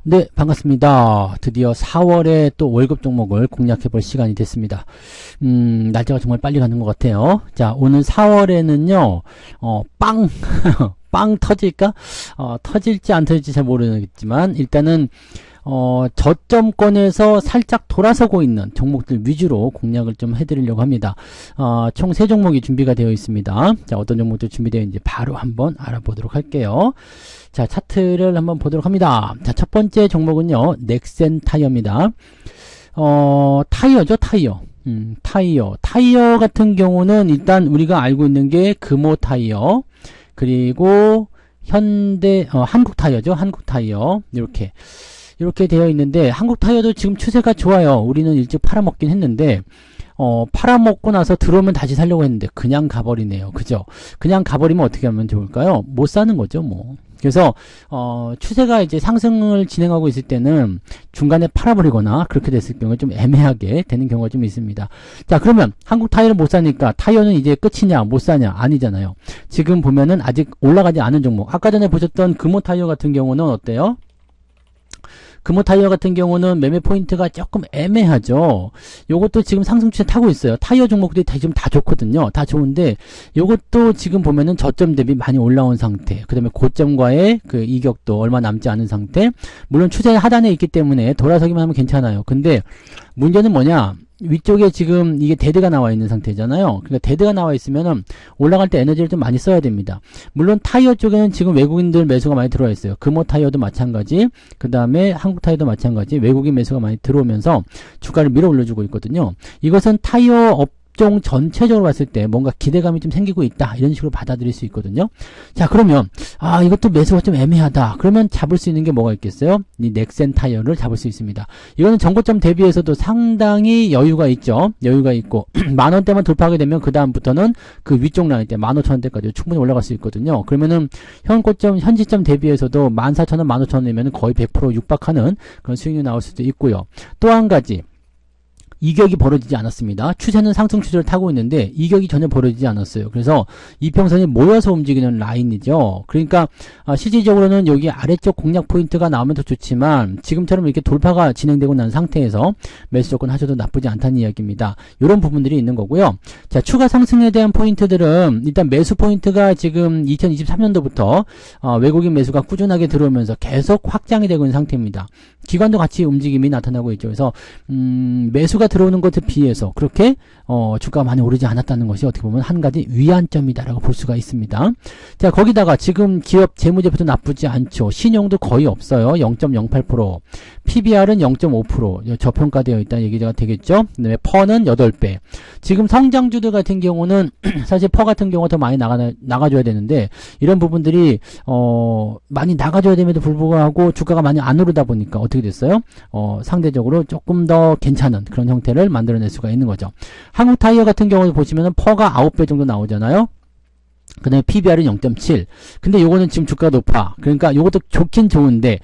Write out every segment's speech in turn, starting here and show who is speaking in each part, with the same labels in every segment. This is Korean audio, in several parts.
Speaker 1: 네, 반갑습니다. 드디어 4월에 또 월급 종목을 공략해 볼 시간이 됐습니다. 날짜가 정말 빨리 가는 것 같아요. 자, 오늘 4월에는요, 빵! 빵 터질까? 터질지 안 터질지 잘 모르겠지만, 일단은, 저점권에서 살짝 돌아서고 있는 종목들 위주로 공략을 좀 해드리려고 합니다. 총 3종목이 준비가 되어 있습니다. 자, 어떤 종목들 준비되어 있는지 바로 한번 알아보도록 할게요. 자, 차트를 한번 보도록 합니다. 자, 첫 번째 종목은요, 넥센 타이어입니다. 타이어죠, 타이어. 타이어 같은 경우는 일단 우리가 알고 있는 게 금호 타이어, 그리고 현대, 한국 타이어죠, 한국 타이어. 이렇게 되어 있는데, 한국 타이어도 지금 추세가 좋아요. 우리는 일찍 팔아먹긴 했는데, 팔아먹고 나서 들어오면 다시 살려고 했는데, 그냥 가버리네요. 그죠? 그냥 가버리면 어떻게 하면 좋을까요? 못 사는 거죠, 뭐. 그래서, 추세가 이제 상승을 진행하고 있을 때는 중간에 팔아버리거나 그렇게 됐을 경우에 좀 애매하게 되는 경우가 좀 있습니다. 자, 그러면 한국 타이어를 못 사니까 타이어는 이제 끝이냐, 못 사냐? 아니잖아요. 지금 보면은 아직 올라가지 않은 종목. 아까 전에 보셨던 금호 타이어 같은 경우는 어때요? 금호 타이어 같은 경우는 매매 포인트가 조금 애매하죠. 요것도 지금 상승 추세 타고 있어요. 타이어 종목들이 지금 다 좋거든요. 다 좋은데 요것도 지금 보면은 저점 대비 많이 올라온 상태. 그 다음에 고점과의 그 이격도 얼마 남지 않은 상태. 물론 추세 하단에 있기 때문에 돌아서기만 하면 괜찮아요. 근데 문제는 뭐냐? 위쪽에 지금 이게 데드가 나와 있는 상태잖아요. 그러니까 데드가 나와 있으면은 올라갈 때 에너지를 좀 많이 써야 됩니다. 물론 타이어 쪽에는 지금 외국인들 매수가 많이 들어와 있어요. 금호 타이어도 마찬가지, 그 다음에 한국 타이어도 마찬가지, 외국인 매수가 많이 들어오면서 주가를 밀어 올려주고 있거든요. 이것은 타이어 업종 전체적으로 봤을 때 뭔가 기대감이 좀 생기고 있다, 이런 식으로 받아들일 수 있거든요. 자, 그러면 이것도 매수가 좀 애매하다. 그러면 잡을 수 있는 게 뭐가 있겠어요? 이 넥센 타이어를 잡을 수 있습니다. 이거는 전고점 대비해서도 상당히 여유가 있죠. 여유가 있고 만원대만 돌파하게 되면 그 다음부터는 그 위쪽 라인 때 15,000원대까지 충분히 올라갈 수 있거든요. 그러면은 현지점 대비해서도 14,000원, 15,000원이면 거의 100% 육박하는 그런 수익률이 나올 수도 있고요. 또 한 가지, 이격이 벌어지지 않았습니다. 추세는 상승 추세를 타고 있는데 이격이 전혀 벌어지지 않았어요. 그래서 이평선이 모여서 움직이는 라인이죠. 그러니까 실질적으로는 여기 아래쪽 공략 포인트가 나오면 더 좋지만 지금처럼 이렇게 돌파가 진행되고 난 상태에서 매수 조건 하셔도 나쁘지 않다는 이야기입니다. 이런 부분들이 있는 거고요. 자, 추가 상승에 대한 포인트들은 일단 매수 포인트가 지금 2023년도부터 외국인 매수가 꾸준하게 들어오면서 계속 확장이 되고 있는 상태입니다. 기관도 같이 움직임이 나타나고 있죠. 그래서 매수가 들어오는 것에 비해서 그렇게 주가가 많이 오르지 않았다는 것이 어떻게 보면 한 가지 위안점이다라고 볼 수가 있습니다. 자, 거기다가 지금 기업 재무제표도 나쁘지 않죠. 신용도 거의 없어요. 0.08%, PBR은 0.5% 저평가되어 있다는 얘기가 되겠죠. 그다음에 퍼는 8배. 지금 성장주들 같은 경우는 사실 퍼 같은 경우가 더 많이 나가줘야 되는데 이런 부분들이 많이 나가줘야 됨에도 불구하고 주가가 많이 안 오르다 보니까 어떻게 됐어요? 상대적으로 조금 더 괜찮은 그런 형태를 만들어낼 수가 있는 거죠. 한국 타이어 같은 경우도 보시면은 퍼가 9배 정도 나오잖아요. 그 다음에 PBR은 0.7. 근데 요거는 지금 주가가 높아. 그러니까 요것도 좋긴 좋은데,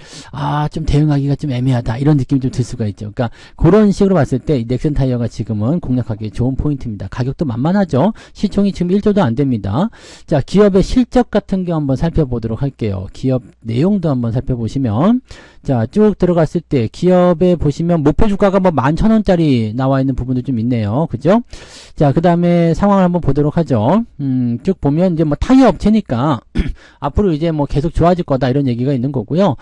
Speaker 1: 좀 대응하기가 좀 애매하다. 이런 느낌이 좀 들 수가 있죠. 그러니까 그런 식으로 봤을 때 이 넥센 타이어가 지금은 공략하기 좋은 포인트입니다. 가격도 만만하죠. 시총이 지금 1조도 안 됩니다. 자, 기업의 실적 같은 거 한번 살펴보도록 할게요. 기업 내용도 한번 살펴보시면, 자, 쭉 들어갔을 때 기업에 보시면 목표 주가가 뭐 11,000원짜리 나와 있는 부분도 좀 있네요. 그죠? 자, 그 다음에 상황을 한번 보도록 하죠. 쭉 보면 이제 뭐 타이어 업체니까 앞으로 이제 뭐 계속 좋아질 거다, 이런 얘기가 있는 거고요.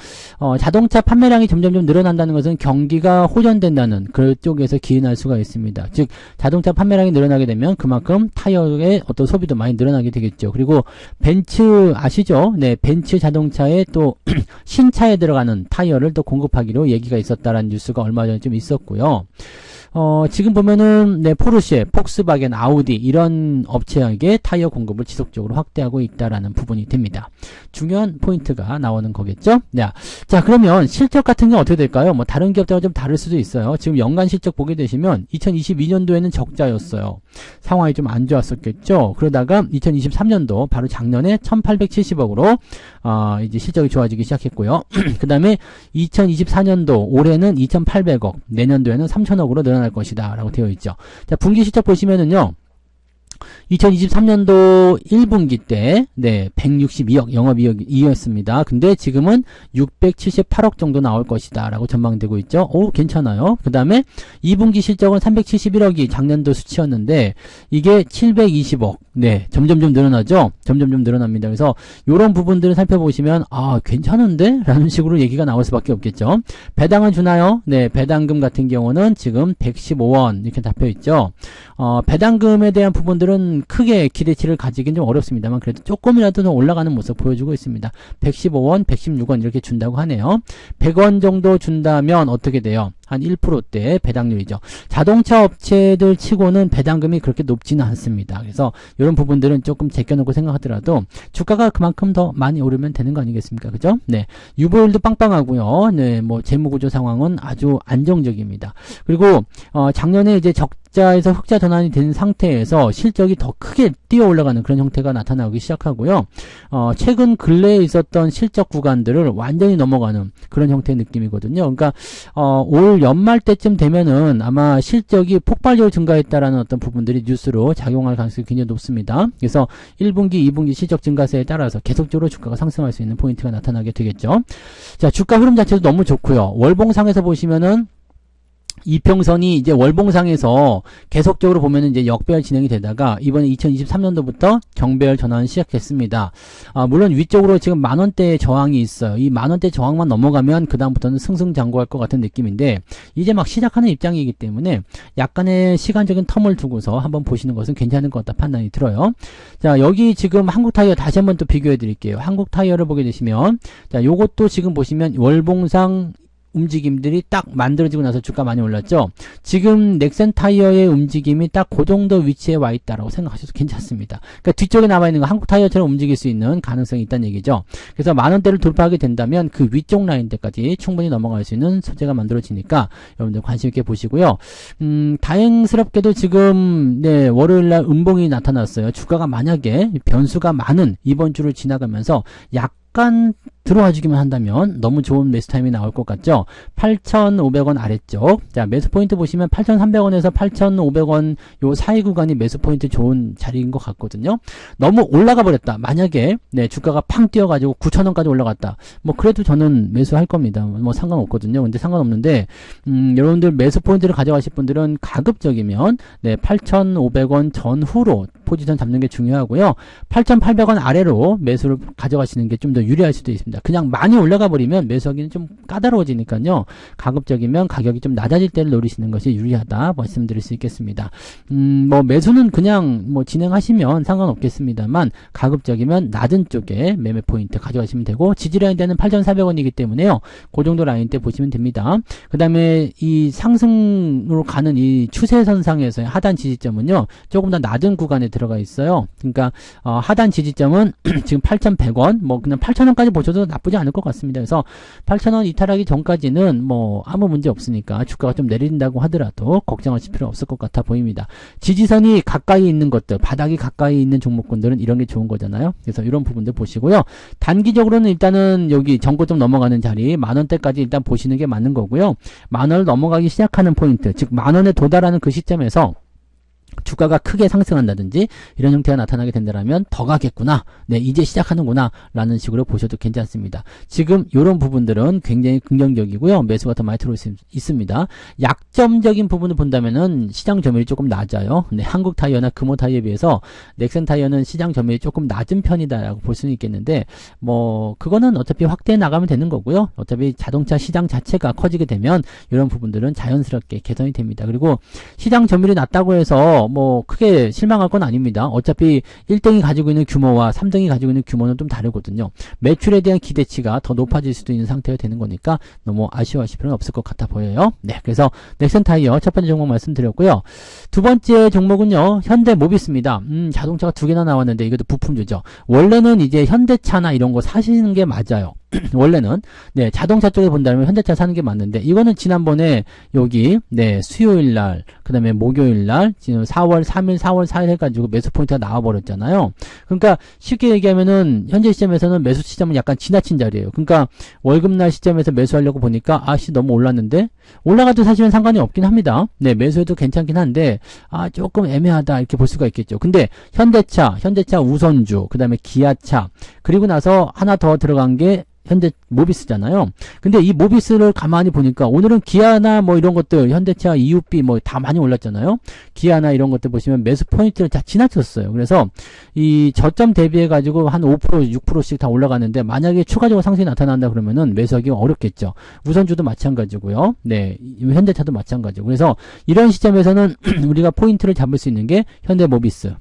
Speaker 1: 자동차 판매량이 점점 늘어난다는 것은 경기가 호전된다는 그쪽에서 기인할 수가 있습니다. 즉, 자동차 판매량이 늘어나게 되면 그만큼 타이어의 어떤 소비도 많이 늘어나게 되겠죠. 그리고 벤츠 아시죠? 네, 벤츠 자동차에 또 신차에 들어가는 타이어를 또 공급하기로 얘기가 있었다라는 뉴스가 얼마 전에 좀 있었고요. 지금 보면은, 네, 포르쉐, 폭스바겐, 아우디, 이런 업체에게 타이어 공급을 지속적으로 확대하고 있다라는 부분이 됩니다. 중요한 포인트가 나오는 거겠죠? 네. 자, 그러면 실적 같은 게 어떻게 될까요? 뭐, 다른 기업들과 좀 다를 수도 있어요. 지금 연간 실적 보게 되시면, 2022년도에는 적자였어요. 상황이 좀 안 좋았었겠죠? 그러다가, 2023년도, 바로 작년에 1870억으로, 이제 실적이 좋아지기 시작했고요. 그 다음에, 2024년도, 올해는 2800억, 내년도에는 3000억으로 늘어날 것이다 라고 되어 있죠. 자, 분기 실적 보시면은요, 2023년도 1분기 때, 162억 영업이익이었습니다. 근데 지금은 678억 정도 나올 것이다 라고 전망되고 있죠. 오, 괜찮아요. 그 다음에 2분기 실적은 371억이 작년도 수치였는데, 이게 720억. 점점점 늘어나죠? 점점점 늘어납니다. 그래서, 요런 부분들을 살펴보시면, 아, 괜찮은데? 라는 식으로 얘기가 나올 수밖에 없겠죠. 배당은 주나요? 배당금 같은 경우는 지금 115원, 이렇게 잡혀있죠. 배당금에 대한 부분들은 크게 기대치를 가지긴 좀 어렵습니다만 그래도 조금이라도 더 올라가는 모습 보여주고 있습니다. 115원, 116원 이렇게 준다고 하네요. 100원 정도 준다면 어떻게 돼요? 한 1%대 배당률이죠. 자동차 업체들 치고는 배당금이 그렇게 높지는 않습니다. 그래서 이런 부분들은 조금 제껴놓고 생각하더라도 주가가 그만큼 더 많이 오르면 되는 거 아니겠습니까? 그죠? 유보율도 빵빵하고요. 뭐 재무구조 상황은 아주 안정적입니다. 그리고 작년에 이제 적자에서 흑자 전환이 된 상태에서 실적이 더 크게 뛰어 올라가는 그런 형태가 나타나기 시작하고요. 최근 근래에 있었던 실적 구간들을 완전히 넘어가는 그런 형태의 느낌이거든요. 그러니까 올 연말 때쯤 되면은 아마 실적이 폭발적으로 증가했다라는 어떤 부분들이 뉴스로 작용할 가능성이 굉장히 높습니다. 그래서 1분기, 2분기 실적 증가세에 따라서 계속적으로 주가가 상승할 수 있는 포인트가 나타나게 되겠죠. 자, 주가 흐름 자체도 너무 좋고요. 월봉상에서 보시면은 이평선이 이제 월봉상에서 계속적으로 보면은 이제 역배열 진행이 되다가 이번에 2023년도부터 정배열 전환을 시작했습니다. 물론 위쪽으로 지금 만원대의 저항이 있어요. 이 만원대 저항만 넘어가면 그다음부터는 승승장구할 것 같은 느낌인데 이제 막 시작하는 입장이기 때문에 약간의 시간적인 텀을 두고서 한번 보시는 것은 괜찮은 것 같다 판단이 들어요. 자, 여기 지금 한국타이어 다시 한번 또 비교해 드릴게요. 한국타이어를 보게 되시면 자, 요것도 지금 보시면 월봉상 움직임들이 딱 만들어지고 나서 주가 많이 올랐죠. 지금 넥센 타이어의 움직임이 딱 그 정도 위치에 와 있다라고 생각하셔도 괜찮습니다. 그러니까 뒤쪽에 남아 있는 거 한국 타이어처럼 움직일 수 있는 가능성이 있다는 얘기죠. 그래서 만원대를 돌파하게 된다면 그 위쪽 라인대까지 충분히 넘어갈 수 있는 소재가 만들어지니까 여러분들 관심 있게 보시고요. 다행스럽게도 지금 월요일날 음봉이 나타났어요. 주가가 만약에 변수가 많은 이번 주를 지나가면서 약간 들어와 주기만 한다면 너무 좋은 매수 타임이 나올 것 같죠. 8,500원 아래쪽. 자, 매수 포인트 보시면 8,300원에서 8,500원 요 사이 구간이 매수 포인트 좋은 자리인 것 같거든요. 너무 올라가 버렸다. 만약에 주가가 팡 뛰어가지고 9,000원까지 올라갔다. 뭐 그래도 저는 매수할 겁니다. 뭐 상관없거든요. 근데 상관없는데 여러분들 매수 포인트를 가져가실 분들은 가급적이면 8,500원 전후로 포지션 잡는 게 중요하고요. 8,800원 아래로 매수를 가져가시는 게 좀 더 유리할 수도 있습니다. 그냥 많이 올라가 버리면 매수하기는 좀 까다로워지니까요. 가급적이면 가격이 좀 낮아질 때를 노리시는 것이 유리하다 말씀드릴 수 있겠습니다. 뭐 매수는 그냥 뭐 진행하시면 상관없겠습니다만 가급적이면 낮은 쪽에 매매 포인트 가져가시면 되고 지지라인대는 8,400원이기 때문에요. 그 정도 라인대 보시면 됩니다. 그 다음에 이 상승으로 가는 이 추세선상에서의 하단 지지점은요. 조금 더 낮은 구간에 들어가 있어요. 그러니까 하단 지지점은 지금 8,100원 뭐 그냥 8,000원까지 보셔도 나쁘지 않을 것 같습니다. 그래서 8,000원 이탈하기 전까지는 뭐 아무 문제 없으니까 주가가 좀 내린다고 하더라도 걱정하실 필요 없을 것 같아 보입니다. 지지선이 가까이 있는 것들, 바닥이 가까이 있는 종목군들은 이런 게 좋은 거잖아요. 그래서 이런 부분들 보시고요. 단기적으로는 일단은 여기 전고점 넘어가는 자리 만원대까지 일단 보시는 게 맞는 거고요. 만원을 넘어가기 시작하는 포인트, 즉 만원에 도달하는 그 시점에서 주가가 크게 상승한다든지 이런 형태가 나타나게 된다면 더 가겠구나. 이제 시작하는구나 라는 식으로 보셔도 괜찮습니다. 지금 이런 부분들은 굉장히 긍정적이고요. 매수가 더 많이 들어올 수 있습니다. 약점적인 부분을 본다면은 시장 점유율이 조금 낮아요. 한국 타이어나 금호 타이어에 비해서 넥센 타이어는 시장 점유율이 조금 낮은 편이다라고 볼 수는 있겠는데 뭐 그거는 어차피 확대해 나가면 되는 거고요. 어차피 자동차 시장 자체가 커지게 되면 이런 부분들은 자연스럽게 개선이 됩니다. 그리고 시장 점유율이 낮다고 해서 뭐 크게 실망할 건 아닙니다. 어차피 1등이 가지고 있는 규모와 3등이 가지고 있는 규모는 좀 다르거든요. 매출에 대한 기대치가 더 높아질 수도 있는 상태가 되는 거니까 너무 아쉬워하실 필요는 없을 것 같아 보여요. 그래서 넥센 타이어 첫 번째 종목 말씀드렸고요. 두 번째 종목은요. 현대모비스입니다. 자동차가 두 개나 나왔는데 이것도 부품주죠. 원래는 이제 현대차나 이런 거 사시는 게 맞아요. 원래는 네, 자동차 쪽에 본다면 현대차 사는 게 맞는데 이거는 지난번에 여기 네, 수요일 날 그다음에 목요일 날 지금 4월 3일, 4월 4일 해가지고 매수 포인트가 나와버렸잖아요. 그러니까 쉽게 얘기하면은 현재 시점에서는 매수 시점은 약간 지나친 자리예요. 그러니까 월급날 시점에서 매수하려고 보니까 아씨 너무 올랐는데 올라가도 사실은 상관이 없긴 합니다. 네, 매수해도 괜찮긴 한데 조금 애매하다 이렇게 볼 수가 있겠죠. 근데 현대차 우선주, 그 다음에 기아차, 그리고 나서 하나 더 들어간 게 현대 모비스잖아요. 근데 이 모비스를 가만히 보니까 오늘은 기아나 뭐 이런 것들, 현대차, EUB 뭐 다 많이 올랐잖아요. 기아나 이런 것들 보시면 매수 포인트를 다 지나쳤어요. 그래서 이 저점 대비해 가지고 한 5%, 6%씩 다 올라가는데 만약에 추가적으로 상승이 나타난다 그러면은 매수하기가 어렵겠죠. 우선주도 마찬가지고요. 네, 현대차도 마찬가지고. 그래서 이런 시점에서는 우리가 포인트를 잡을 수 있는 게 현대 모비스.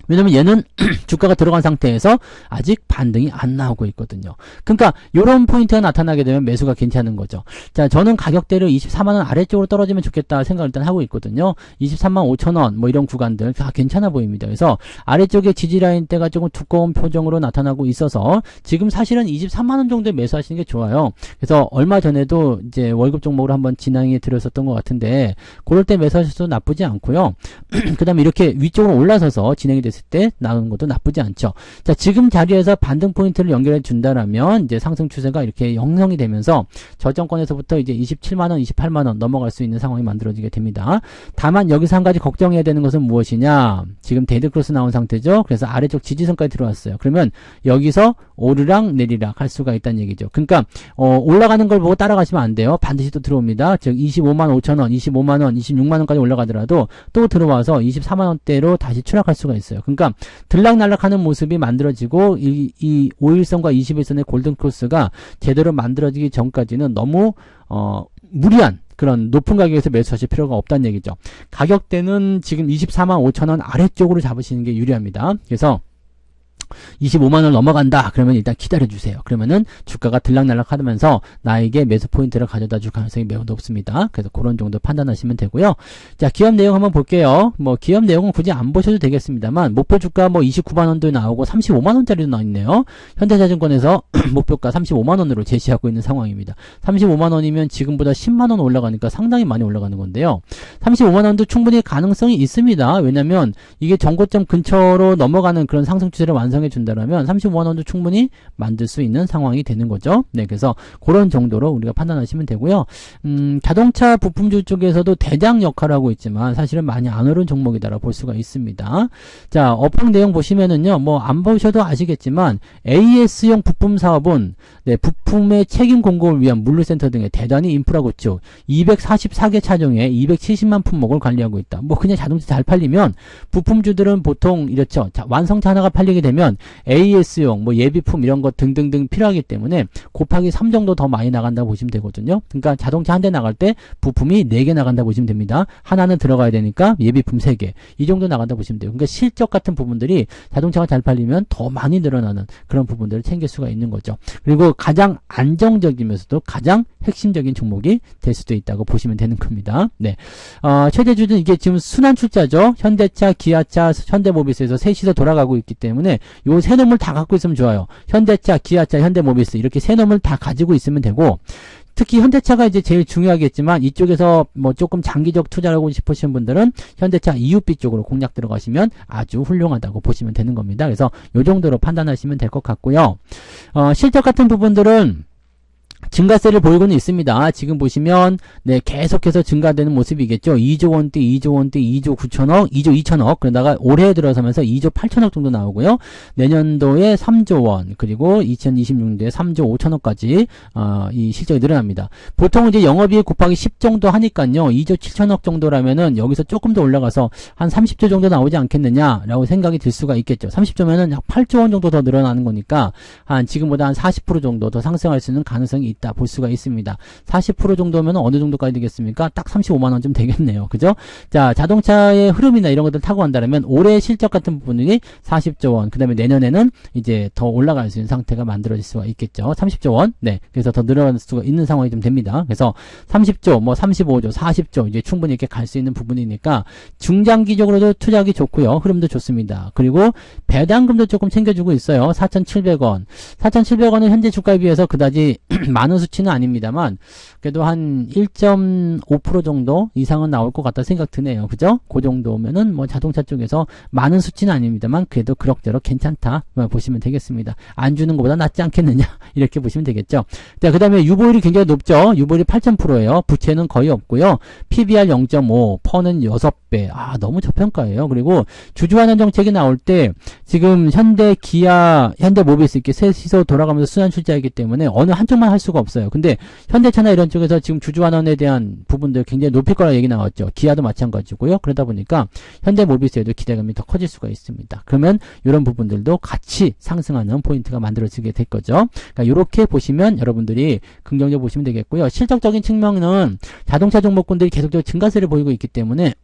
Speaker 1: 왜냐면 얘는 주가가 들어간 상태에서 아직 반등이 안 나오고 있거든요. 그러니까 이런 포인트가 나타나게 되면 매수가 괜찮은 거죠. 자, 저는 가격대를 24만원 아래쪽으로 떨어지면 좋겠다 생각을 일단 하고 있거든요. 23만 5천원 뭐 이런 구간들 다 괜찮아 보입니다. 그래서 아래쪽에 지지라인대가 조금 두꺼운 표정으로 나타나고 있어서 지금 사실은 23만원 정도에 매수하시는 게 좋아요. 그래서 얼마 전에도 이제 월급 종목으로 한번 진행해 드렸었던 것 같은데 그럴 때 매수하셔도 나쁘지 않고요. 그 다음에 이렇게 위쪽으로 올라서서 진행이 됐을 때 나오는 것도 나쁘지 않죠. 자, 지금 자리에서 반등 포인트를 연결해 준다라면 이제 상승 추세가 이렇게 형성이 되면서 저점권에서부터 이제 27만원, 28만원 넘어갈 수 있는 상황이 만들어지게 됩니다. 다만 여기서 한 가지 걱정해야 되는 것은 무엇이냐? 지금 데드크로스 나온 상태죠. 그래서 아래쪽 지지선까지 들어왔어요. 그러면 여기서 오르락 내리락 할 수가 있다는 얘기죠. 그러니까 올라가는 걸 보고 따라가시면 안 돼요. 반드시 또 들어옵니다. 즉 25만 5천원, 25만원, 26만원까지 올라가더라도 또 들어와서 24만원대로 다시 추락할 수가 있어요. 그러니까 들락날락하는 모습이 만들어지고 이 5일선과 21선의 골든크로스가 제대로 만들어지기 전까지는 너무 무리한 그런 높은 가격에서 매수하실 필요가 없다는 얘기죠. 가격대는 지금 24만 5천원 아래쪽으로 잡으시는 게 유리합니다. 그래서 25만원 넘어간다 그러면 일단 기다려주세요. 그러면은 주가가 들락날락 하면서 나에게 매수 포인트를 가져다 줄 가능성이 매우 높습니다. 그래서 그런 정도 판단하시면 되고요. 자, 기업 내용 한번 볼게요. 뭐 기업 내용은 굳이 안 보셔도 되겠습니다만 목표 주가 뭐 29만원도 나오고 35만원짜리도 나와있네요. 현대자증권에서 목표가 35만원으로 제시하고 있는 상황입니다. 35만원이면 지금보다 10만원 올라가니까 상당히 많이 올라가는 건데요. 35만원도 충분히 가능성이 있습니다. 왜냐면 이게 정고점 근처로 넘어가는 그런 상승 추세를 완성해 준다라면 35만원도 충분히 만들 수 있는 상황이 되는 거죠. 네, 그래서 그런 정도로 우리가 판단하시면 되고요. 자동차 부품주 쪽에서도 대장 역할을 하고 있지만 사실은 많이 안 오른 종목이다라고 볼 수가 있습니다. 자, 업황 내용 보시면은요, 뭐 안 보셔도 아시겠지만 AS용 부품 사업은 네, 부품의 책임 공급을 위한 물류센터 등의 대단히 인프라 구축 244개 차종에 270만 품목을 관리하고 있다. 뭐 그냥 자동차 잘 팔리면 부품주들은 보통 이렇죠. 자, 완성차 하나가 팔리게 되면 AS용 뭐 예비품 이런 것 등등등 필요하기 때문에 곱하기 3 정도 더 많이 나간다고 보시면 되거든요. 그러니까 자동차 한 대 나갈 때 부품이 4개 나간다고 보시면 됩니다. 하나는 들어가야 되니까 예비품 3개 이 정도 나간다고 보시면 돼요. 그러니까 실적 같은 부분들이 자동차가 잘 팔리면 더 많이 늘어나는 그런 부분들을 챙길 수가 있는 거죠. 그리고 가장 안정적이면서도 가장 핵심적인 종목이 될 수도 있다고 보시면 되는 겁니다. 네, 최대주는 이게 지금 순환 출자죠. 현대차, 기아차, 현대모비스에서 셋이서 돌아가고 있기 때문에 요 세 놈을 다 갖고 있으면 좋아요. 현대차, 기아차, 현대모비스 이렇게 세 놈을 다 가지고 있으면 되고, 특히 현대차가 이제 제일 중요하겠지만 이쪽에서 뭐 조금 장기적 투자를 하고 싶으신 분들은 현대차 EUB 쪽으로 공략 들어가시면 아주 훌륭하다고 보시면 되는 겁니다. 그래서 요 정도로 판단하시면 될 것 같고요. 실적 같은 부분들은 증가세를 보이고는 있습니다. 지금 보시면 네, 계속해서 증가되는 모습이겠죠. 2조 원대, 2조 원대, 2조 9천억, 2조 2천억, 그러다가 올해 들어서면서 2조 8천억 정도 나오고요. 내년도에 3조 원, 그리고 2026년도에 3조 5천억까지 이 실적이 늘어납니다. 보통 이제 영업이익 곱하기 10 정도 하니까요. 2조 7천억 정도라면은 여기서 조금 더 올라가서 한 30조 정도 나오지 않겠느냐라고 생각이 들 수가 있겠죠. 30조면은 약 8조 원 정도 더 늘어나는 거니까 한 지금보다 한 40% 정도 더 상승할 수 있는 가능성이 있다 볼 수가 있습니다. 40% 정도면 어느 정도까지 되겠습니까? 딱 35만원쯤 되겠네요. 그죠? 자, 자동차의 흐름이나 이런 것들 타고 간다면 올해 실적 같은 부분이 40조 원, 그 다음에 내년에는 이제 더 올라갈 수 있는 상태가 만들어질 수가 있겠죠. 30조 원. 네. 그래서 더 늘어날 수가 있는 상황이 좀 됩니다. 그래서 30조, 뭐 35조, 40조 이제 충분히 이렇게 갈 수 있는 부분이니까 중장기적으로도 투자하기 좋고요. 흐름도 좋습니다. 그리고 배당금도 조금 챙겨주고 있어요. 4,700원. 4,700원은 현재 주가에 비해서 그다지 많은 수치는 아닙니다만 그래도 한 1.5% 정도 이상은 나올 것 같다 생각 드네요. 그죠? 그 정도면은 뭐 자동차 쪽에서 많은 수치는 아닙니다만 그래도 그럭저럭 괜찮다 보시면 되겠습니다. 안 주는 것보다 낫지 않겠느냐 이렇게 보시면 되겠죠. 자, 그 다음에 유보율이 굉장히 높죠. 유보율이 8,000%예요. 부채는 거의 없고요. PBR 0.5, 퍼는 6배. 아, 너무 저평가예요. 그리고 주주환원 정책이 나올 때 지금 현대, 기아, 현대모비스 이렇게 셋이서 돌아가면서 순환출자이기 때문에 어느 한쪽만 할 수가 없어요. 근데 현대차나 이런 쪽에서 지금 주주환원에 대한 부분들 굉장히 높일 거라 얘기 나왔죠. 기아도 마찬가지고요. 그러다 보니까 현대모비스에도 기대감이 더 커질 수가 있습니다. 그러면 이런 부분들도 같이 상승하는 포인트가 만들어지게 될 거죠. 그러니까 이렇게 보시면 여러분들이 긍정적으로 보시면 되겠고요. 실적적인 측면은 자동차 종목군들이 계속적으로 증가세를 보이고 있기 때문에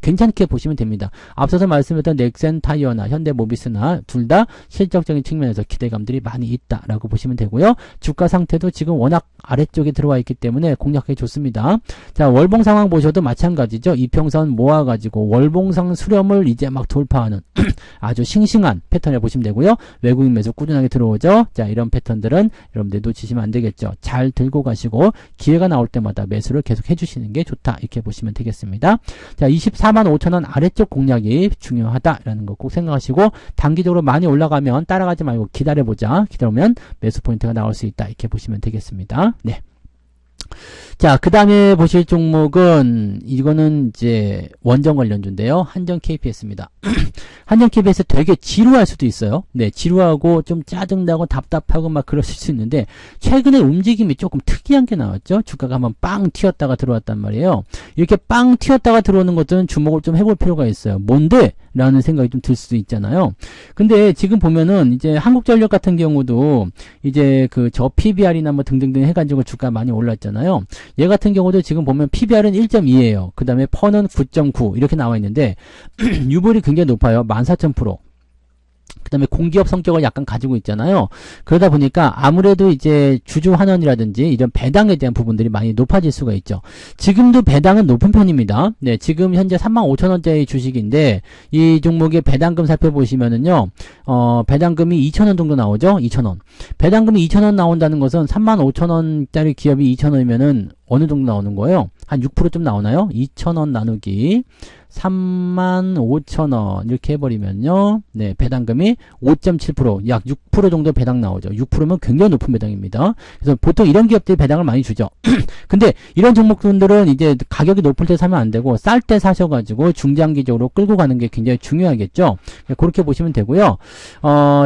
Speaker 1: 괜찮게 보시면 됩니다. 앞서서 말씀드렸던 넥센 타이어나 현대모비스나 둘 다 실적적인 측면에서 기대감들이 많이 있다라고 보시면 되고요. 주가 상태도 지금 워낙 아래쪽에 들어와 있기 때문에 공략하기 좋습니다. 자, 월봉 상황 보셔도 마찬가지죠. 이평선 모아가지고 월봉상 수렴을 이제 막 돌파하는 아주 싱싱한 패턴을 보시면 되고요. 외국인 매수 꾸준하게 들어오죠. 자, 이런 패턴들은 여러분들 놓치시면 안 되겠죠. 잘 들고 가시고 기회가 나올 때마다 매수를 계속 해주시는 게 좋다. 이렇게 보시면 되겠습니다. 자, 24만 5천원 아래쪽 공략이 중요하다라는 거 꼭 생각하시고 단기적으로 많이 올라가면 따라가지 말고 기다려보자. 기다리면 매수 포인트가 나올 수 있다. 이렇게 보시면 되겠습니다. 네. 자, 그 다음에 보실 종목은 이거는 이제 원전 관련주인데요. 한전 KPS입니다. 한전 KPS 되게 지루할 수도 있어요. 네, 지루하고 좀 짜증나고 답답하고 막 그러실 수 있는데 최근에 움직임이 조금 특이한 게 나왔죠. 주가가 한번 빵 튀었다가 들어왔단 말이에요. 이렇게 빵 튀었다가 들어오는 것들은 주목을 좀 해볼 필요가 있어요. 뭔데? 라는 생각이 좀 들 수도 있잖아요. 근데 지금 보면은 이제 한국전력 같은 경우도 이제 그 저 PBR이나 뭐 등등등 해가지고 주가 많이 올랐잖아요. 얘 같은 경우도 지금 보면 PBR은 1.2예요. 그 다음에 퍼는 9.9 이렇게 나와 있는데 유보율이 굉장히 높아요. 14,000%. 그 다음에 공기업 성격을 약간 가지고 있잖아요. 그러다 보니까 아무래도 이제 주주환원이라든지 이런 배당에 대한 부분들이 많이 높아질 수가 있죠. 지금도 배당은 높은 편입니다. 네, 지금 현재 35,000원짜리 주식인데 이 종목의 배당금 살펴보시면은요, 배당금이 2,000원 정도 나오죠. 2,000원. 배당금이 2,000원 나온다는 것은 35,000원짜리 기업이 2,000원이면은 어느 정도 나오는 거예요? 한 6%좀 나오나요? 2,000원 나누기 35,000원 이렇게 해버리면요. 네, 배당금이 5.7%, 약 6% 정도 배당 나오죠. 6%면 굉장히 높은 배당입니다. 그래서 보통 이런 기업들이 배당을 많이 주죠. 근데 이런 종목들은 이제 가격이 높을 때 사면 안 되고 쌀 때 사셔가지고 중장기적으로 끌고 가는 게 굉장히 중요하겠죠. 그렇게 보시면 되고요.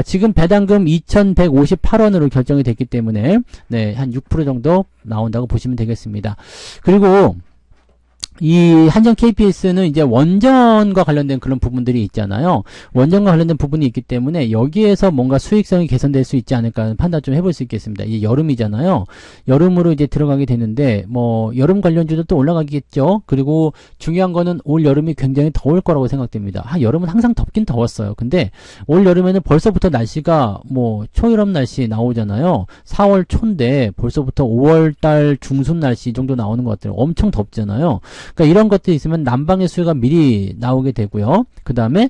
Speaker 1: 지금 배당금 2,158원으로 결정이 됐기 때문에 네, 한 6% 정도 나온다고 보시면 되겠습니다. 그리고 이 한전 KPS는 이제 원전과 관련된 그런 부분들이 있잖아요. 원전과 관련된 부분이 있기 때문에 여기에서 뭔가 수익성이 개선될 수 있지 않을까 하는 판단 좀 해볼 수 있겠습니다. 이제 여름이잖아요. 여름으로 이제 들어가게 되는데 뭐 여름 관련주도 또 올라가겠죠. 그리고 중요한 거는 올 여름이 굉장히 더울 거라고 생각됩니다. 여름은 항상 덥긴 더웠어요. 근데 올 여름에는 벌써부터 날씨가 뭐 초여름 날씨 나오잖아요. 4월 초인데 벌써부터 5월달 중순 날씨 정도 나오는 것 같아요. 엄청 덥잖아요. 그러니까 이런 것들이 있으면 난방의 수요가 미리 나오게 되고요. 그 다음에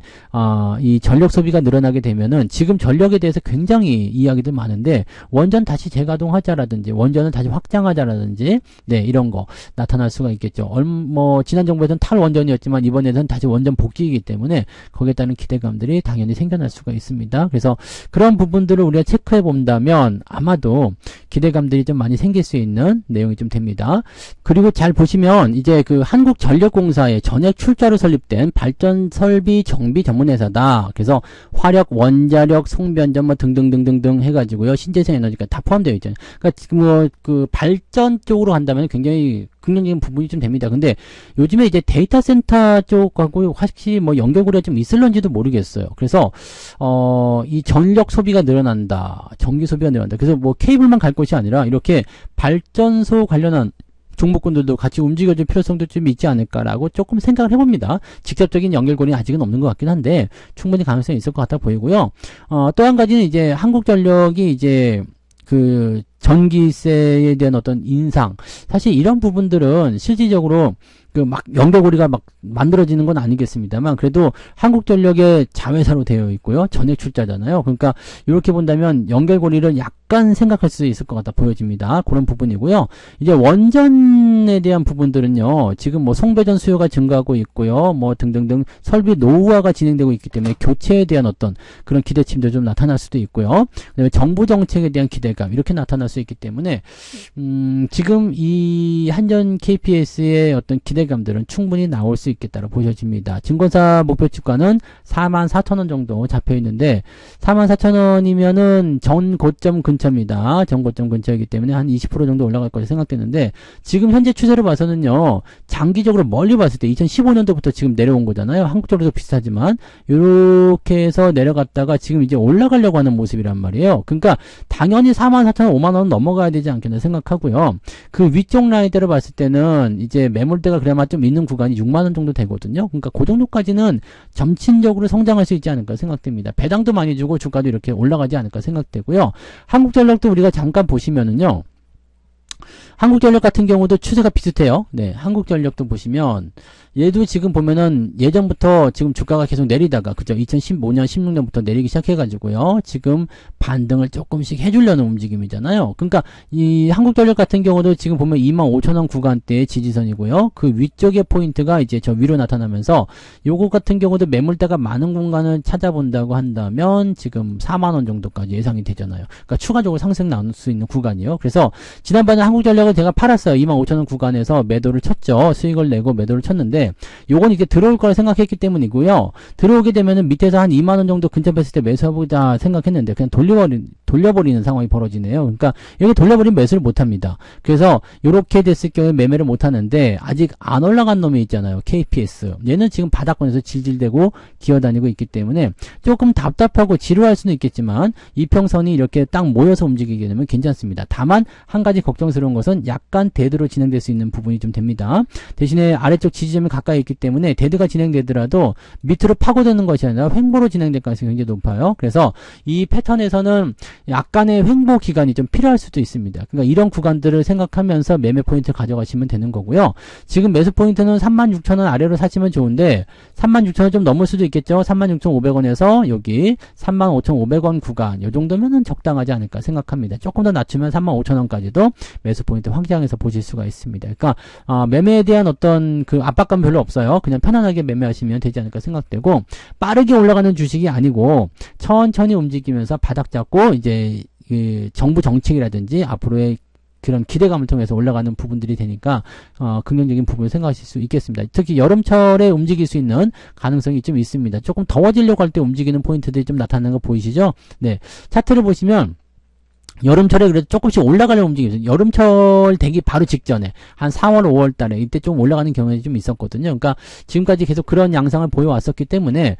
Speaker 1: 이 전력 소비가 늘어나게 되면은 지금 전력에 대해서 굉장히 이야기들 많은데 원전 다시 재가동하자라든지 원전을 다시 확장하자라든지 네, 이런 거 나타날 수가 있겠죠. 뭐 지난 정부에서는 탈원전이었지만 이번에는 다시 원전 복귀이기 때문에 거기에 따른 기대감들이 당연히 생겨날 수가 있습니다. 그래서 그런 부분들을 우리가 체크해 본다면 아마도 기대감들이 좀 많이 생길 수 있는 내용이 좀 됩니다. 그리고 잘 보시면 이제 그 한국전력공사의 전액 출자로 설립된 발전설비 정비 전문회사다. 그래서 화력, 원자력, 송변전 뭐 등등등등등 해가지고요. 신재생 에너지가 다 포함되어 있잖아요. 그러니까 지금 뭐 그 발전 쪽으로 간다면 굉장히 긍정적인 부분이 좀 됩니다. 근데 요즘에 이제 데이터 센터 쪽하고 확실히 뭐 연결고리가 좀 있을런지도 모르겠어요. 그래서 이 전력 소비가 늘어난다. 전기 소비가 늘어난다. 그래서 뭐 케이블만 갈 것이 아니라 이렇게 발전소 관련한 종목군들도 같이 움직여줄 필요성도 좀 있지 않을까라고 조금 생각을 해봅니다. 직접적인 연결고리는 아직은 없는 것 같긴 한데 충분히 가능성이 있을 것 같아 보이고요. 또 한 가지는 이제 한국전력이 이제 그 전기세에 대한 어떤 인상, 사실 이런 부분들은 실질적으로 그 막 연결고리가 막 만들어지는 건 아니겠습니다만 그래도 한국전력의 자회사로 되어 있고요. 전액 출자잖아요. 그러니까 이렇게 본다면 연결고리를 약간 생각할 수 있을 것 같아 보여집니다. 그런 부분이고요. 이제 원전에 대한 부분들은요. 지금 뭐 송배전 수요가 증가하고 있고요. 뭐 등등등 설비 노후화가 진행되고 있기 때문에 교체에 대한 어떤 그런 기대침도 좀 나타날 수도 있고요. 그다음에 정부 정책에 대한 기대감 이렇게 나타날 수 있기 때문에 지금 이 한전 KPS의 어떤 기대감들은 충분히 나올 수 있겠다고 보셔집니다. 증권사 목표 주가는 44,000원 정도 잡혀 있는데 44,000원이면은 전 고점 근처입니다. 전 고점 근처이기 때문에 한 20% 정도 올라갈 거라 생각되는데 지금 현재 추세를 봐서는요. 장기적으로 멀리 봤을 때 2015년도부터 지금 내려온 거잖아요. 한국적으로도 비슷하지만 이렇게 해서 내려갔다가 지금 이제 올라가려고 하는 모습이란 말이에요. 그러니까 당연히 44,000원, 5만원 넘어가야 되지 않겠나 생각하고요. 그 위쪽 라인대로 봤을 때는 이제 매물대가 그래마 좀 있는 구간이 6만원 정도 되거든요. 그러니까 그 정도까지는 점진적으로 성장할 수 있지 않을까 생각됩니다. 배당도 많이 주고 주가도 이렇게 올라가지 않을까 생각되고요. 한국전력도 우리가 잠깐 보시면은요. 한국전력 같은 경우도 추세가 비슷해요. 네, 한국전력도 보시면 얘도 지금 보면은 예전부터 지금 주가가 계속 내리다가 그죠? 2015년, 16년부터 내리기 시작해가지고요. 지금 반등을 조금씩 해주려는 움직임이잖아요. 그러니까 이 한국전력 같은 경우도 지금 보면 25,000원 구간대의 지지선이고요. 그 위쪽의 포인트가 이제 저 위로 나타나면서 요거 같은 경우도 매물대가 많은 공간을 찾아본다고 한다면 지금 4만원 정도까지 예상이 되잖아요. 그러니까 추가적으로 상승 나올 수 있는 구간이에요. 그래서 지난번에 한국전력을 제가 팔았어요. 25,000원 구간에서 매도를 쳤죠. 수익을 내고 매도를 쳤는데 요건 이게 들어올 거라 생각했기 때문이고요. 들어오게 되면은 밑에서 한 2만원 정도 근접했을 때 매수해보자 생각했는데 그냥 돌려버리는 상황이 벌어지네요. 그러니까 여기 돌려버리면 매수를 못합니다. 그래서 요렇게 됐을 경우에 매매를 못하는데 아직 안 올라간 놈이 있잖아요. KPS. 얘는 지금 바닥권에서 질질대고 기어다니고 있기 때문에 조금 답답하고 지루할 수는 있겠지만 이평선이 이렇게 딱 모여서 움직이게 되면 괜찮습니다. 다만 한 가지 걱정스러운 것은 약간 데드로 진행될 수 있는 부분이 좀 됩니다. 대신에 아래쪽 지지점이 가까이 있기 때문에 데드가 진행되더라도 밑으로 파고드는 것이 아니라 횡보로 진행될 가능성이 굉장히 높아요. 그래서 이 패턴에서는 약간의 횡보 기간이 좀 필요할 수도 있습니다. 그러니까 이런 구간들을 생각하면서 매매 포인트 가져가시면 되는 거고요. 지금 매수 포인트는 36,000원 아래로 사시면 좋은데 36,000원 좀 넘을 수도 있겠죠. 36,500원에서 여기 35,500원 구간 이 정도면은 적당하지 않을까 생각합니다. 조금 더 낮추면 35,000원까지도 매수 포인트 확장해서 보실 수가 있습니다. 그러니까 매매에 대한 어떤 그 압박감 별로 없어요. 그냥 편안하게 매매하시면 되지 않을까 생각되고 빠르게 올라가는 주식이 아니고 천천히 움직이면서 바닥 잡고 이제 그 정부 정책이라든지 앞으로의 그런 기대감을 통해서 올라가는 부분들이 되니까 긍정적인 부분을 생각하실 수 있겠습니다. 특히 여름철에 움직일 수 있는 가능성이 좀 있습니다. 조금 더워지려고 할 때 움직이는 포인트들이 좀 나타나는 거 보이시죠? 네, 차트를 보시면 여름철에 그래도 조금씩 올라가려고 움직이죠. 여름철 되기 바로 직전에 한 4월, 5월 달에 이때 좀 올라가는 경향이 좀 있었거든요. 그러니까 지금까지 계속 그런 양상을 보여왔었기 때문에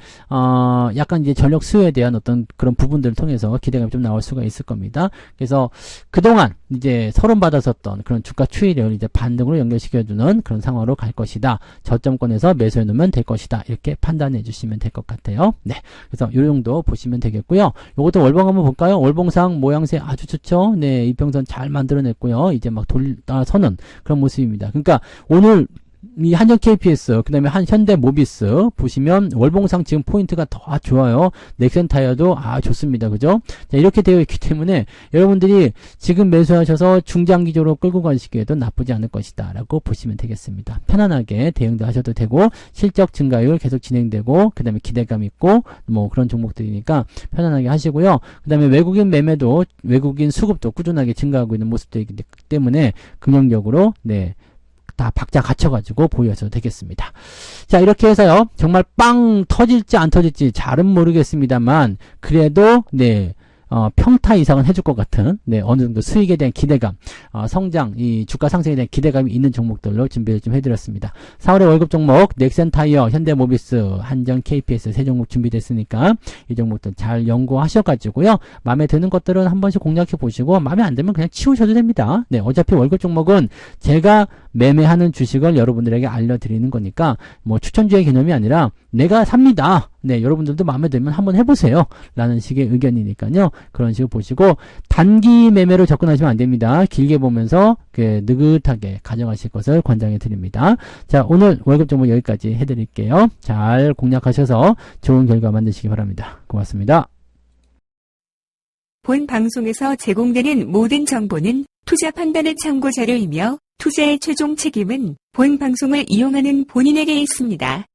Speaker 1: 약간 이제 전력 수요에 대한 어떤 그런 부분들을 통해서 기대감이 좀 나올 수가 있을 겁니다. 그래서 그동안 이제 서론받았었던 그런 주가 추이를 이제 반등으로 연결시켜주는 그런 상황으로 갈 것이다. 저점권에서 매수해 놓으면 될 것이다. 이렇게 판단해 주시면 될 것 같아요. 네. 그래서 요 정도 보시면 되겠고요. 요것도 월봉 한번 볼까요? 월봉상 모양새 아주 좋죠? 네. 이평선 잘 만들어냈고요. 이제 막 서는 그런 모습입니다. 그러니까 오늘 이 한전 KPS, 그 다음에 현대 모비스 보시면 월봉상 지금 포인트가 더 좋아요. 넥센 타이어도 좋습니다. 그죠? 자, 이렇게 되어 있기 때문에 여러분들이 지금 매수하셔서 중장기적으로 끌고 가시기에도 나쁘지 않을 것이다 라고 보시면 되겠습니다. 편안하게 대응도 하셔도 되고 실적 증가율 계속 진행되고 그 다음에 기대감 있고 뭐 그런 종목들이니까 편안하게 하시고요. 그 다음에 외국인 매매도 외국인 수급도 꾸준하게 증가하고 있는 모습들이기 때문에 긍정적으로 네. 다 박자 갖춰가지고 보유하셔도 되겠습니다. 자, 이렇게 해서요, 정말 빵 터질지 안 터질지 잘은 모르겠습니다만, 그래도, 네, 평타 이상은 해줄 것 같은, 네, 어느 정도 수익에 대한 기대감, 성장, 이 주가 상승에 대한 기대감이 있는 종목들로 준비를 좀 해드렸습니다. 4월의 월급 종목, 넥센타이어, 현대모비스, 한전, KPS 세 종목 준비됐으니까 이 종목들 잘 연구하셔가지고요. 마음에 드는 것들은 한 번씩 공략해 보시고 마음에 안 들면 그냥 치우셔도 됩니다. 네, 어차피 월급 종목은 제가 매매하는 주식을 여러분들에게 알려드리는 거니까 뭐 추천주의 개념이 아니라 내가 삽니다. 네, 여러분들도 마음에 들면 한번 해보세요. 라는 식의 의견이니까요. 그런 식으로 보시고 단기 매매로 접근하시면 안 됩니다. 길게 보면서 느긋하게 가져가실 것을 권장해 드립니다. 자, 오늘 월급 종목 여기까지 해드릴게요. 잘 공략하셔서 좋은 결과 만드시기 바랍니다. 고맙습니다.
Speaker 2: 본 방송에서 제공되는 모든 정보는 투자 판단의 참고 자료이며 투자의 최종 책임은 본 방송을 이용하는 본인에게 있습니다.